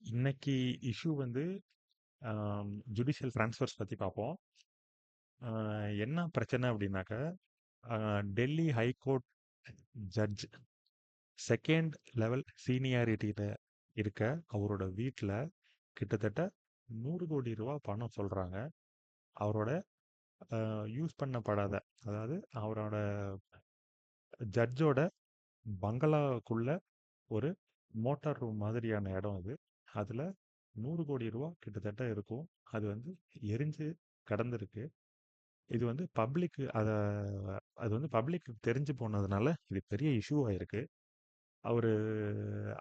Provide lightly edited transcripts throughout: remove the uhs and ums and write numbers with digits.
இன்னைக்கு இஷ்யூ வந்து judicial transfers பற்றி பார்ப்போம். என்ன பிரச்சனை அப்படின்னாக்க Delhi high court judge second level சீனியாரிட்டியில் இருக்க அவரோட வீட்டில் கிட்டத்தட்ட 100 கோடி ரூபா பணம் சொல்கிறாங்க. அவரோட யூஸ் பண்ணப்படாத, அதாவது அவரோட ஜட்ஜோட பங்களாவுக்குள்ள ஒரு மோட்டார் ரூம் மாதிரியான இடம் அது. அதில் 100 கோடி ரூபா கிட்டத்தட்ட இருக்கும். அது வந்து எரிஞ்சு கடந்திருக்கு. இது வந்து அது வந்து பப்ளிக்கு தெரிஞ்சு போனதுனால இது பெரிய இஷ்யூ ஆயிருக்கு. அவரு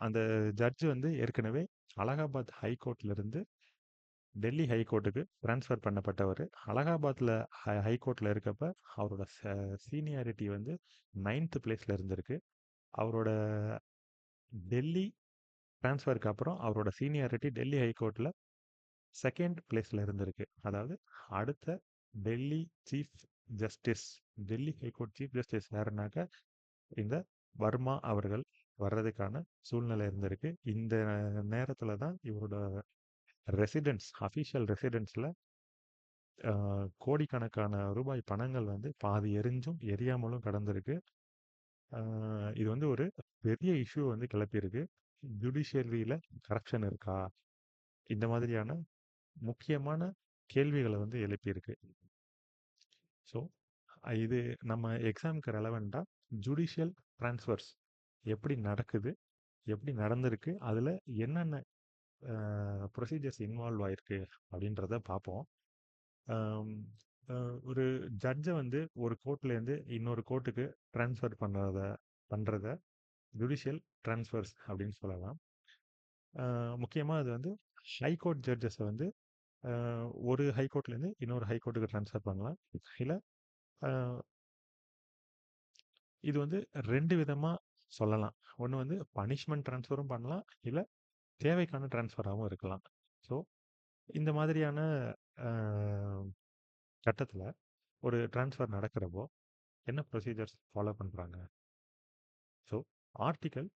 அந்த ஜட்ஜ் வந்து ஏற்கனவே அலகாபாத் ஹைகோர்ட்ல இருந்து டெல்லி ஹைகோர்ட்டுக்கு ட்ரான்ஸ்ஃபர் பண்ணப்பட்டவர். அலகாபாத்தில் ஹைகோர்ட்டில் இருக்கப்ப அவரோட சீனியாரிட்டி வந்து 9th பிளேஸில் இருந்திருக்கு. அவரோட டெல்லி ட்ரான்ஸ்ஃபருக்கு அப்புறம் அவரோட சீனியாரிட்டி டெல்லி ஹைகோர்ட்டில் செகண்ட் பிளேஸில் இருந்திருக்கு. அதாவது அடுத்த Delhi chief justice, Delhi high court chief justice யாருன்னாக்க இந்த வர்மா அவர்கள் வர்றதுக்கான சூழ்நிலை இருந்திருக்கு. இந்த நேரத்தில் தான் இவரோட அஃபீஷியல் ரெசிடென்ஸில் கோடிக்கணக்கான ரூபாய் பணங்கள் வந்து பாதி எரிஞ்சும் எரியாமலும் கடந்திருக்கு. இது வந்து ஒரு பெரிய இஷ்யூ வந்து கிளப்பியிருக்கு. ஜுடிஷியரியில் கரப்ஷன் இருக்கா, இந்த மாதிரியான முக்கியமான கேள்விகளை வந்து எழுப்பியிருக்கு. ஸோ இது நம்ம எக்ஸாமுக்கு ரெலவெண்ட்டாக ஜுடிஷியல் ட்ரான்ஸ்ஃபர்ஸ் எப்படி நடக்குது, எப்படி நடந்திருக்கு, அதில் என்னென்ன ப்ரொசீஜர்ஸ் இன்வால்வ் ஆயிருக்கு அப்படின்றத பார்ப்போம். ஒரு ஜட்ஜை வந்து ஒரு கோர்ட்லேருந்து இன்னொரு கோர்ட்டுக்கு ட்ரான்ஸ்ஃபர் பண்ணுறத ஜுடிஷியல் ட்ரான்ஸ்ஃபர்ஸ் அப்படின்னு சொல்லலாம். முக்கியமாக அது வந்து ஹைகோர்ட் ஜட்ஜஸை வந்து ஒரு ஹைகோர்ட்லேருந்து இன்னொரு ஹைகோர்ட்டுக்கு ட்ரான்ஸ்ஃபர் பண்ணலாம். இல்லை இது வந்து 2 விதமாக சொல்லலாம். ஒன்று வந்து பனிஷ்மெண்ட் ட்ரான்ஸ்ஃபரும் பண்ணலாம், இல்லை தேவைக்கான ட்ரான்ஸ்ஃபராகவும் இருக்கலாம். ஸோ இந்த மாதிரியான கட்டத்தில் ஒரு ட்ரான்ஸ்ஃபர் நடக்கிறப்போ என்ன ப்ரொசீஜர்ஸ் ஃபாலோ பண்ணுறாங்க? ஸோ ஆர்டிக்கல்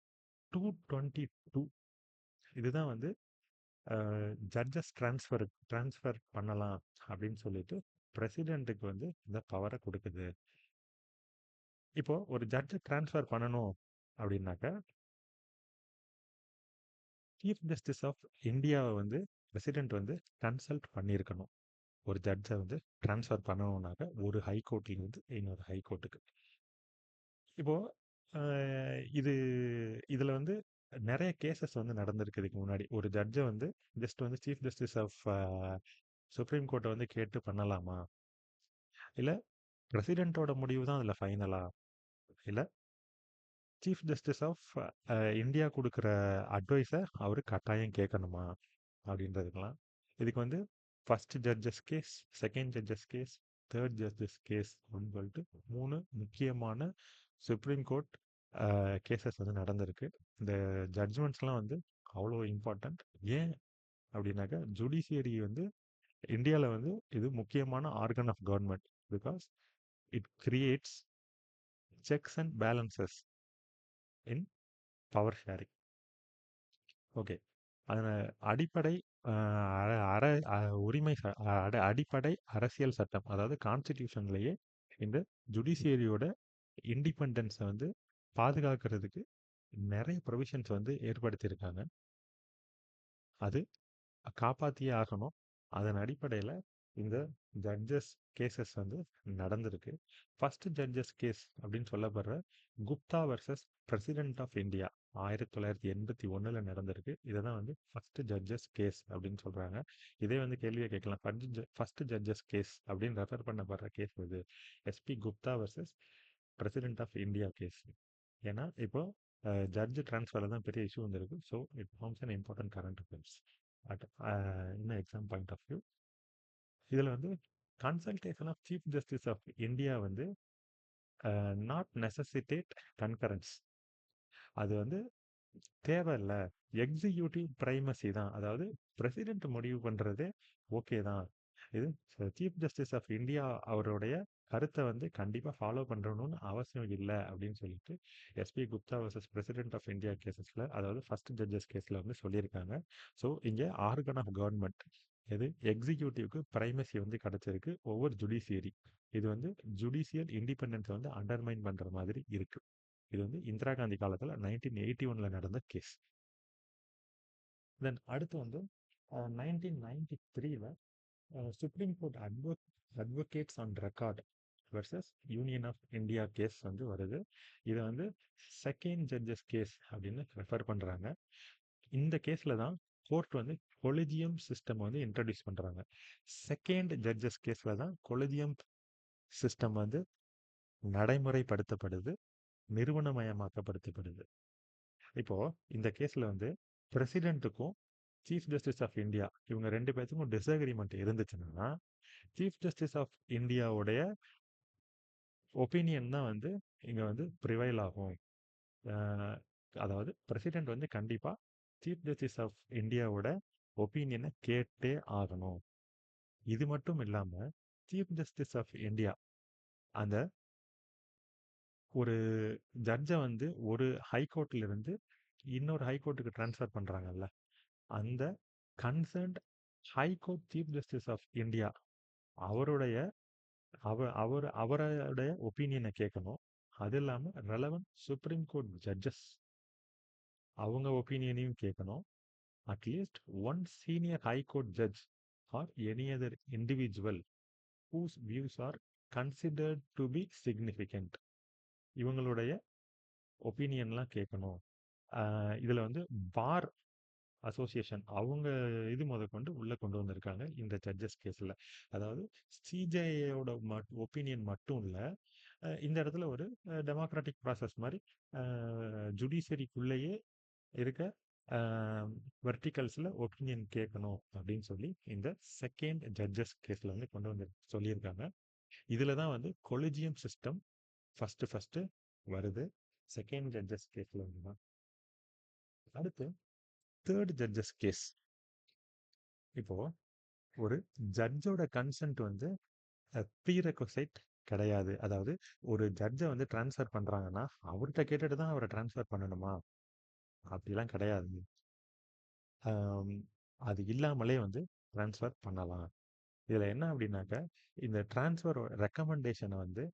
222 இதுதான் வந்து ஜட்ஜஸ் ட்ரான்ஸ்ஃபர் பண்ணலாம் அப்படின்னு சொல்லிட்டு பிரசிடெண்ட்டுக்கு வந்து இந்த பவரை கொடுக்குது. இப்போ ஒரு ஜட்ஜை ட்ரான்ஸ்ஃபர் பண்ணணும் அப்படின்னாக்க சீஃப் ஜஸ்டிஸ் ஆஃப் இந்தியாவை வந்து பிரசிடெண்ட் வந்து கன்சல்ட் பண்ணியிருக்கணும். ஒரு ஜட்ஜை வந்து ட்ரான்ஸ்ஃபர் பண்ணணும்னாக்க ஒரு ஹைகோர்ட்லேருந்து இன்னொரு ஹைகோர்ட்டுக்கு. இப்போது இதில் வந்து நிறைய கேசஸ் வந்து நடந்திருக்கு. இதுக்கு முன்னாடி ஒரு ஜட்ஜை வந்து ஜஸ்ட் வந்து சீஃப் ஜஸ்டிஸ் ஆஃப் சுப்ரீம் கோர்ட்டை வந்து கேட்டு பண்ணலாமா, இல்லை பிரசிடெண்ட்டோட முடிவு தான் அதில் ஃபைனலா, இல்லை சீஃப் ஜஸ்டிஸ் ஆஃப் இந்தியா கொடுக்குற அட்வைஸை அவர் கட்டாயம் கேட்கணுமா அப்படின்றதுக்கெல்லாம் இதுக்கு வந்து first judges case, second judges case, third judges case அப்படின்னு சொல்லிட்டு 3 முக்கியமான சுப்ரீம் கோர்ட் கேசஸ் வந்து நடந்திருக்கு. இந்த ஜட்ஜ்மெண்ட்ஸ்லாம் வந்து அவ்வளோ இம்பார்ட்டண்ட். ஏன் அப்படின்னாக்கா ஜுடிஷியரி வந்து இந்தியாவில் வந்து இது முக்கியமான organ of government. Because it creates checks and balances in power sharing. Okay, அதன் அடிப்படை உரிமை அடிப்படை அரசியல் சட்டம், அதாவது கான்ஸ்டிடியூஷன்லேயே இந்த ஜுடிஷியரியோட இண்டிபெண்டன்ஸை வந்து பாதுகாக்கிறதுக்கு நிறைய ப்ரொவிஷன்ஸ் வந்து ஏற்படுத்தியிருக்காங்க. அது காப்பாற்றியே ஆகணும். அதன் அடிப்படையில் இந்த ஜட்ஜஸ் கேசஸ் வந்து நடந்திருக்கு. ஃபர்ஸ்ட் ஜட்ஜஸ் கேஸ் அப்படின்னு சொல்லப்படுற Gupta versus president of India 1981 நடந்திருக்கு. இதை தான் வந்து ஃபர்ஸ்ட் ஜட்ஜஸ் கேஸ் அப்படின்னு சொல்கிறாங்க. இதே வந்து கேள்வியை கேட்கலாம், ஃபர்ஸ்ட் ஜட்ஜஸ் கேஸ் அப்படின்னு ரெஃபர் பண்ணப்படுற கேஸ் இது S P Gupta versus president of India case. ஏன்னா இப்போ ஜட்ஜ் ட்ரான்ஸ்ஃபரில் தான் பெரிய இஷ்யூ வந்துருக்கு. So it forms an important current affairs at இன்னும் எக்ஸாம் பாயிண்ட் ஆஃப் வியூ. இதில் வந்து consultation of chief justice of India வந்து நாட் நெசசிட்டேட் கன்கரன்ஸ். அது வந்து தேவையில்லை, எக்ஸிக்யூட்டிவ் பிரைமசி தான். அதாவது பிரசிடென்ட் முடிவு பண்ணுறதே ஓகே தான், இது சீஃப் ஜஸ்டிஸ் ஆஃப் இந்தியா அவருடைய கருத்தை வந்து கண்டிப்பாக ஃபாலோ பண்ணுறணும்னு அவசியம் இல்லை அப்படின்னு சொல்லிட்டு SP Gupta versus president of India கேசஸில், அதாவது ஃபர்ஸ்ட் ஜட்ஜஸ் கேஸில் வந்து சொல்லியிருக்காங்க. ஸோ இங்கே ஆர்கன் ஆஃப் கவர்மெண்ட் எது எக்ஸிக்யூட்டிவ்க்கு பிரைமசி வந்து கிடைச்சிருக்கு ஒவ்வொரு ஜுடிஷியரி. இது வந்து ஜுடிஷியல் இண்டிபெண்டன்ஸை வந்து அண்டர்மைன் பண்ணுற மாதிரி இருக்கு. இது வந்து இந்திரா காந்தி காலத்தில் 1981 நடந்த கேஸ். தென் அடுத்து வந்து 1993 supreme court advocates on record versus union of India case வந்து வருது. இதை வந்து செகண்ட் ஜட்ஜஸ் கேஸ் அப்படின்னு ரெஃபர் பண்ணுறாங்க. இந்த கேஸில் தான் கோர்ட் வந்து கொலிஜியம் சிஸ்டம் வந்து இன்ட்ரடியூஸ் பண்ணுறாங்க. செகண்ட் ஜட்ஜஸ் கேஸில் தான் கொலிஜியம் சிஸ்டம் வந்து நடைமுறைப்படுத்தப்படுது, நிறுவனமயமாக்கப்படுத்தப்படுது. இப்போ இந்த கேஸில் வந்து பிரசிடென்ட்டுக்கும் சீஃப் ஜஸ்டிஸ் ஆஃப் இந்தியா இவங்க ரெண்டு பேர்த்துக்கும் டிஸ்அக்ரிமெண்ட் இருந்துச்சுன்னா சீஃப் ஜஸ்டிஸ் ஆஃப் இந்தியாவுடைய ஒப்பீனியன் தான் வந்து இங்கே வந்து ப்ரிவைல் ஆகும். அதாவது பிரசிடென்ட் வந்து கண்டிப்பாக சீஃப் ஜஸ்டிஸ் ஆஃப் இந்தியாவோட ஒப்பீனியனை கேட்டே ஆகணும். இது மட்டும் இல்லாமல் சீஃப் ஜஸ்டிஸ் ஆஃப் இந்தியா அந்த ஒரு ஜட்ஜை வந்து ஒரு ஹைகோர்ட்ல இருந்து இன்னொரு ஹைகோர்ட்டுக்கு ட்ரான்ஸ்ஃபர் பண்ணுறாங்கல்ல, அந்த concerned high court chief justice of India அவருடைய அவருடைய ஒப்பீனியனை கேட்கணும். அது இல்லாமல் ரெலவெண்ட் சுப்ரீம் கோர்ட் ஜட்ஜஸ் அவங்க ஒப்பீனியனையும் கேட்கணும். At least one senior high court judge or any other individual whose views are considered to be significant இவங்களுடைய ஒப்பீனியன்லாம் கேட்கணும். இதில் வந்து பார் அசோசியேஷன் அவங்க இது முதற்கொண்டு உள்ளே கொண்டு வந்திருக்காங்க இந்த ஜட்ஜஸ் கேஸில். அதாவது சிஜேயோட ஒப்பீனியன் மட்டும் இல்லை, இந்த இடத்துல ஒரு டெமோக்ராட்டிக் ப்ராசஸ் மாதிரி ஜுடிஷியரிக்குள்ளேயே இருக்க வெர்டிகல்ஸில் ஒப்பீனியன் கேட்கணும் அப்படின்னு சொல்லி இந்த செகண்ட் ஜட்ஜஸ் கேஸில் வந்து கொண்டு வந்து சொல்லியிருக்காங்க. இதில் தான் வந்து கொலிஜியம் சிஸ்டம் ஃபஸ்ட்டு வருது செகண்ட் ஜட்ஜஸ் கேஸில் வந்து தான். அடுத்து தேர்ட் ஜட்ஜஸ் கேஸ். இப்போது ஒரு ஜட்ஜோட கன்சென்ட் வந்து ப்ரீரெக்வசைட் கிடையாது. அதாவது ஒரு ஜட்ஜை வந்து ட்ரான்ஸ்ஃபர் பண்ணுறாங்கன்னா அவர்கிட்ட கேட்டுட்டு தான் அவரை ட்ரான்ஸ்ஃபர் பண்ணணுமா? அப்படிலாம் கிடையாது. அது இல்லாமலே வந்து ட்ரான்ஸ்ஃபர் பண்ணலாம். இதில் என்ன அப்படின்னாக்க இந்த ட்ரான்ஸ்ஃபர் ரெக்கமெண்டேஷனை வந்து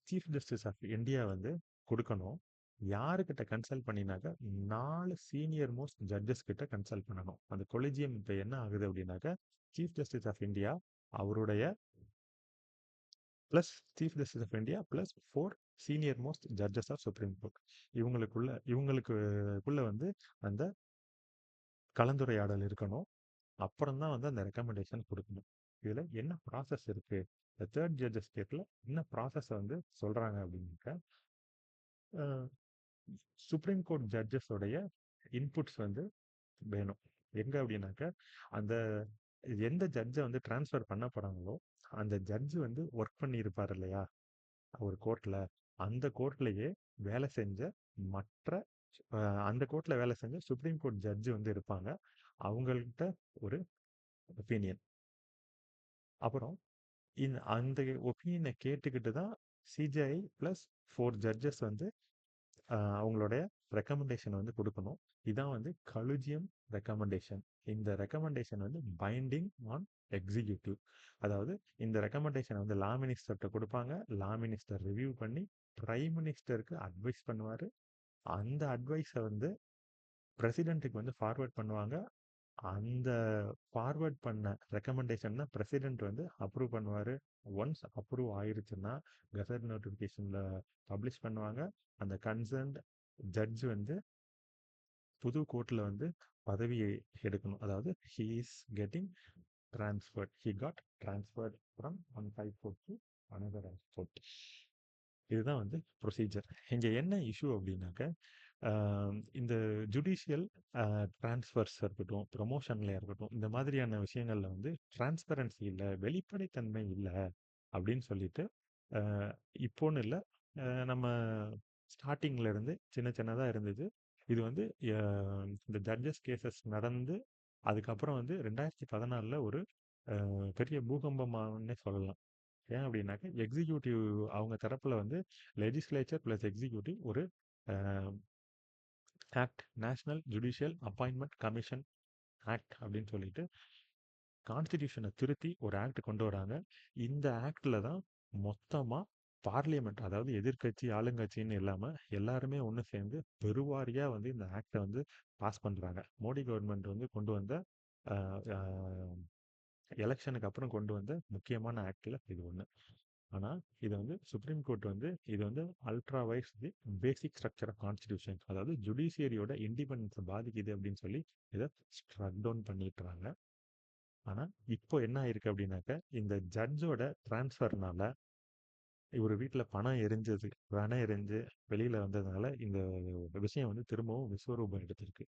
சீஃப் ஜஸ்டிஸ் ஆஃப் இந்தியா வந்து கொடுக்கணும். யாருக்கிட்ட கன்சல்ட் பண்ணினாக்க 4 சீனியர் மோஸ்ட் ஜட்ஜஸ் கிட்ட கன்சல்ட் பண்ணணும். அந்த கொலிஜியம் இப்போ என்ன ஆகுது அப்படின்னாக்க சீஃப் ஜஸ்டிஸ் ஆஃப் இந்தியா அவருடைய plus chief justice of India plus 4 senior most judges of supreme court இவங்களுக்குள்ள வந்து அந்த கலந்துரையாடல் இருக்கணும். அப்புறம் தான் வந்து அந்த ரெக்கமெண்டேஷன் கொடுக்கணும். இதில் என்ன ப்ராசஸ் இருக்குது, இந்த தேர்ட் ஜட்ஜஸ் கேஸில் என்ன ப்ராசஸை வந்து சொல்கிறாங்க அப்படின்னாக்க சுப்ரீம் கோர்ட் ஜட்ஜஸோடைய இன்புட்ஸ் வந்து வேணும். எங்கே அப்படின்னாக்க அந்த எந்த ஜட்ஜை வந்து ட்ரான்ஸ்ஃபர் பண்ண போகிறாங்களோ அந்த ஜட்ஜு வந்து ஒர்க் பண்ணியிருப்பார் இல்லையா ஒரு கோர்ட்டில், அந்த கோர்ட்லேயே வேலை செஞ்ச மற்ற அந்த கோர்ட்டில் வேலை செஞ்ச சுப்ரீம் கோர்ட் ஜட்ஜு வந்து இருப்பாங்க. அவங்கள்ட்ட ஒரு ஒப்பீனியன். அப்புறம் அந்த ஒப்பீனியனை கேட்டுக்கிட்டு தான் சிஜிஐ ப்ளஸ் 4 ஜட்ஜஸ் வந்து அவங்களுடைய ரெக்கமெண்டேஷன் வந்து கொடுக்கணும். இதான் வந்து கலுஜியம் ரெக்கமெண்டேஷன். இந்த ரெக்கமெண்டேஷன் வந்து பைண்டிங் ஆன் எக்ஸிக்யூட்டிவ். அதாவது இந்த ரெக்கமெண்டேஷனை வந்து லா மினிஸ்டர்கிட்ட கொடுப்பாங்க. லா மினிஸ்டர் ரிவ்யூ பண்ணி பிரைம் மினிஸ்டருக்கு அட்வைஸ் பண்ணுவார். அந்த அட்வைஸை வந்து பிரசிடென்ட்டுக்கு வந்து ஃபார்வர்ட் பண்ணுவாங்க. அந்த ஃபார்வர்ட் பண்ண ரெக்கமெண்டேஷன் தான் பிரசிடென்ட் வந்து அப்ரூவ் பண்ணுவார். ஒன்ஸ் அப்ரூவ் ஆயிருச்சுன்னா கெசட் நோட்டிஃபிகேஷனில் பப்ளிஷ் பண்ணுவாங்க. அந்த கன்சர்ன்ட் ஜட்ஜ் வந்து புது கோர்ட்டில் வந்து பதவியை எடுக்கணும். அதாவது he is getting transferred, he got transferred from one high court to another high court. இதுதான் வந்து ப்ரொசீஜர். இங்கே என்ன இஷ்யூ அப்படின்னாக்க இந்த ஜுடிஷியல் ட்ரான்ஸ்ஃபர்ஸ் இருக்கட்டும், ப்ரொமோஷனில் இருக்கட்டும், இந்த மாதிரியான விஷயங்களில் வந்து டிரான்ஸ்பரன்சி இல்லை, வெளிப்படைத்தன்மை இல்லை அப்படின்னு சொல்லிட்டு இப்போன்னு இல்லை, நம்ம ஸ்டார்டிங்கில் இருந்து சின்ன சின்னதாக இருந்தது. இது வந்து இந்த ஜட்ஜஸ் கேசஸ் நடந்து அதுக்கப்புறம் வந்து 2014 ஒரு பெரிய பூகம்பமானே சொல்லலாம். ஏன் அப்படின்னாக்க, எக்ஸிக்யூட்டிவ் அவங்க தரப்புல வந்து லெஜிஸ்லேச்சர் பிளஸ் எக்ஸிக்யூட்டிவ் ஒரு act, national judicial appointment commission act அப்படின்னு சொல்லிட்டு கான்ஸ்டிடியூஷனை திருத்தி ஒரு ஆக்ட் கொண்டு வராங்க. இந்த ஆக்டில் தான் மொத்தமாக பார்லிமெண்ட், அதாவது எதிர்க்கட்சி ஆளுங்கட்சின்னு இல்லாமல் எல்லாருமே ஒன்று சேர்ந்து பெருவாரியாக வந்து இந்த ஆக்டை வந்து பாஸ் பண்ணுறாங்க. மோடி கவர்மெண்ட் வந்து கொண்டு வந்த எலெக்ஷனுக்கு அப்புறம் கொண்டு வந்த முக்கியமான ஆக்டில் இது ஒன்று. ஆனால் இது வந்து சுப்ரீம் கோர்ட் வந்து இது வந்து ultra vires the basic structure of constitution, அதாவது ஜுடிஷியரியோட இண்டிபெண்டன்ஸை பாதிக்குது அப்படின்னு சொல்லி இதை ஸ்ட்ரக் டவுன் பண்ணிட்டுறாங்க. ஆனால் இப்போ என்ன ஆயிருக்கு அப்படின்னாக்க, இந்த ஜட்ஜோட டிரான்ஸ்ஃபர்னால இவர் வீட்டில் பணம் எரிஞ்சு வெளியில் வந்ததுனால இந்த விஷயம் வந்து திரும்பவும் விஸ்வரூபம் எடுத்திருக்கு.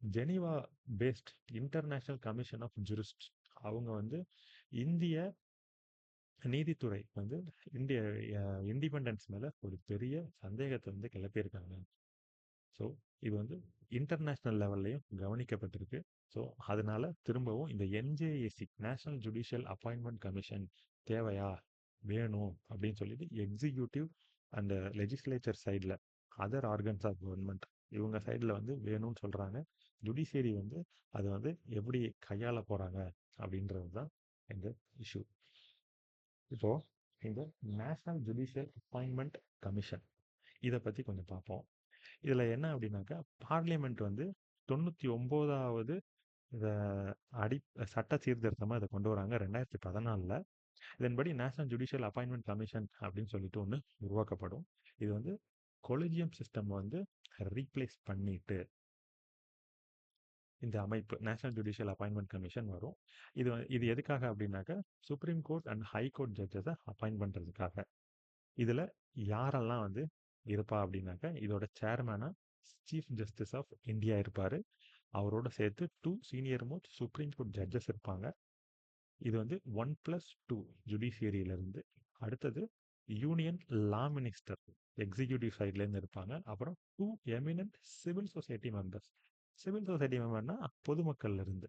Geneva based international commission of jurist அவங்க வந்து இந்திய நீதித்துறை வந்து இந்திய இண்டிபெண்டன்ஸ் மேலே ஒரு பெரிய சந்தேகத்தை வந்து கிளப்பியிருக்காங்க. ஸோ இது வந்து இன்டர்நேஷ்னல் லெவல்லையும் கவனிக்கப்பட்டிருக்கு. ஸோ அதனால திரும்பவும் இந்த NJAC national judicial appointment commission தேவையா, வேணும் அப்படின்னு சொல்லிட்டு எக்ஸிக்யூட்டிவ் அண்ட் லெஜிஸ்லேச்சர் சைடில் அதர் ஆர்கன்ஸ் ஆஃப் கவர்மெண்ட் இவங்க சைடில் வந்து வேணும்னு சொல்கிறாங்க. ஜுடிஷியரி வந்து அதை வந்து எப்படி கையாள போகிறாங்க அப்படின்றது தான் எங்கள் இஷ்யூ. இப்போது இந்த நேஷனல் ஜுடிஷியல் அப்பாயின்மெண்ட் கமிஷன் இதை பற்றி கொஞ்சம் பார்ப்போம். இதில் என்ன அப்படின்னாக்கா, பார்லிமெண்ட் வந்து 99வது இதை அடி சட்ட சீர்திருத்தமாக இதை கொண்டு வராங்க 2014. இதன்படி நேஷனல் ஜுடிஷியல் அப்பாயின்மெண்ட் கமிஷன் அப்படின்னு சொல்லிட்டு ஒன்று உருவாக்கப்படும். இது வந்து கொலிஜியம் சிஸ்டம் வந்து ரீப்ளேஸ் பண்ணிட்டு இந்த அமைப்பு நேஷனல் ஜுடிஷியல் அப்பாயின்மெண்ட் கமிஷன் வரும். இது எதுக்காக அப்படின்னாக்கா, supreme court and high court ஜட்ஜஸை அப்பாயின்ட் பண்ணுறதுக்காக. இதில் யாரெல்லாம் வந்து இருப்பா அப்படின்னாக்கா, இதோட சேர்மேனாக சீஃப் ஜஸ்டிஸ் ஆஃப் இந்தியா இருப்பார். அவரோட சேர்த்து 2 senior most supreme court judges இருப்பாங்க. இது வந்து 1+2 ஜுடிஷியரியிலேருந்து. அடுத்தது யூனியன் லா மினிஸ்டர் எக்ஸிக்யூட்டிவ் சைட்லேருந்து இருப்பாங்க. அப்புறம் 2 eminent civil society members. Civil society மெம்பர்னா பொதுமக்கள்ல இருந்து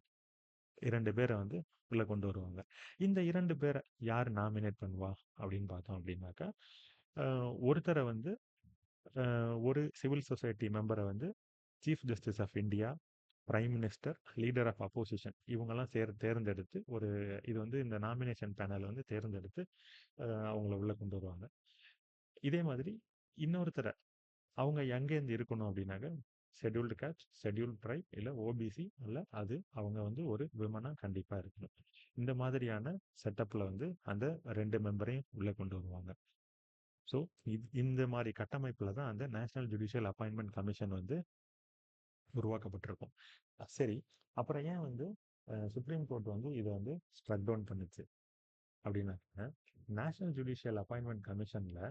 2 பேரை வந்து உள்ள கொண்டு வருவாங்க. இந்த 2 பேரை யார் நாமினேட் பண்ணுவா அப்படின்னு பார்த்தோம் அப்படின்னாக்கா, ஒருத்தரை வந்து ஒரு சிவில் சொசைட்டி மெம்பரை வந்து chief justice of India, prime minister, leader of opposition இவங்கெல்லாம் தேர்ந்தெடுத்து இது வந்து இந்த நாமினேஷன் பேனல் வந்து தேர்ந்தெடுத்து அவங்கள உள்ள கொண்டு வருவாங்க. இதே மாதிரி இன்னொருத்தரை அவங்க எங்கேருந்து இருக்கணும் அப்படின்னாக்க, ஷெட்யூல்டு காஸ்ட், ஷெட்யூல்டு ட்ரைப், இல்லை ஓபிசி, இல்லை அது அவங்க வந்து ஒரு விமனாக கண்டிப்பாக இருக்கணும். இந்த மாதிரியான செட்டப்பில் வந்து அந்த 2 மெம்பரையும் உள்ளே கொண்டு வருவாங்க. ஸோ இந்த மாதிரி கட்டமைப்பில் தான் அந்த நேஷனல் ஜுடிஷியல் அப்பாயின்மெண்ட் கமிஷன் வந்து உருவாக்கப்பட்டிருக்கும். சரி, அப்புறம் ஏன் வந்து சுப்ரீம் கோர்ட் வந்து இதை வந்து ஸ்ட்ரக் டவுன் பண்ணுச்சு அப்படின்னாக்க, நேஷனல் ஜுடிஷியல் அப்பாயின்மெண்ட் கமிஷனில்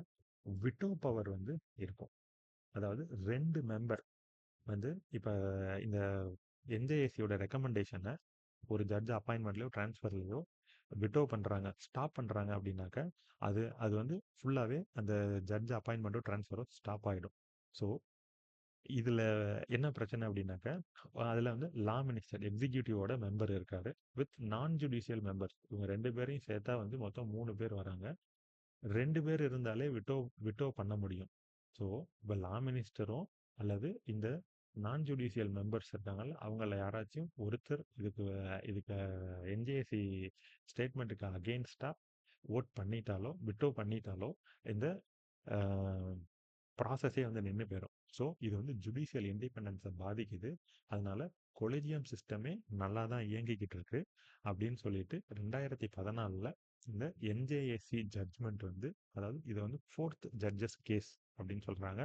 விட்டோ பவர் வந்து இருக்கும். அதாவது 2 மெம்பர் வந்து இப்போ இந்த என்ஜேஏசியோட ரெக்கமெண்டேஷனை ஒரு ஜட்ஜ் அப்பாயின்மெண்ட்லையோ ட்ரான்ஸ்ஃபர்லையோ விட்டோ பண்ணுறாங்க, ஸ்டாப் பண்ணுறாங்க அப்படின்னாக்க, அது அது வந்து ஃபுல்லாகவே அந்த ஜட்ஜ் அப்பாயின்மெண்ட்டோ ட்ரான்ஸ்ஃபரோ ஸ்டாப் ஆகிடும். ஸோ இதில் என்ன பிரச்சனை அப்படின்னாக்க, அதில் வந்து லா மினிஸ்டர் எக்ஸிக்யூட்டிவோட மெம்பர் இருக்காரு வித் நான் ஜுடிஷியல் மெம்பர்ஸ். இவங்க 2 பேரையும் சேர்த்தா வந்து மொத்தம் 3 பேர் வராங்க. 2 பேர் இருந்தாலே விட்டோ பண்ண முடியும். ஸோ இப்போ லா மினிஸ்டரும் அல்லது இந்த நான் ஜுடிஷியல் மெம்பர்ஸ் இருக்காங்கல்ல, அவங்கள யாராச்சும் ஒருத்தர் இதுக்கு என்ஜேசி ஸ்டேட்மெண்ட்டுக்கு அகெயின்ஸ்டாக ஓட் பண்ணிட்டாலோ விட்டோ பண்ணிட்டாலோ இந்த ப்ராசஸே வந்து நின்று போயிடும். ஸோ இது வந்து ஜுடிஷியல் இண்டிபெண்டன்ஸை பாதிக்குது. அதனால கொலிஜியம் சிஸ்டமே நல்லா தான் இயங்கிக்கிட்டு இருக்கு அப்படின்னு சொல்லிட்டு 2014 இந்த என்ஜேஏசி ஜட்ஜ்மெண்ட் வந்து, அதாவது இது வந்து 4th ஜட்ஜஸ் கேஸ் அப்படின்னு சொல்கிறாங்க.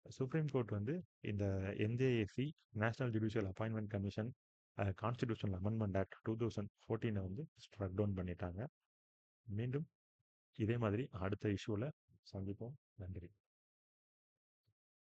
சுப்ரீம் கோர்ட் வந்து இந்த NJAC national judicial appointment commission constitutional amendment act 2014 வந்து ஸ்ட்ரக் டவுன் பண்ணிட்டாங்க. மீண்டும் இதே மாதிரி அடுத்த இஷ்யூவில் சந்திப்போம். நன்றி.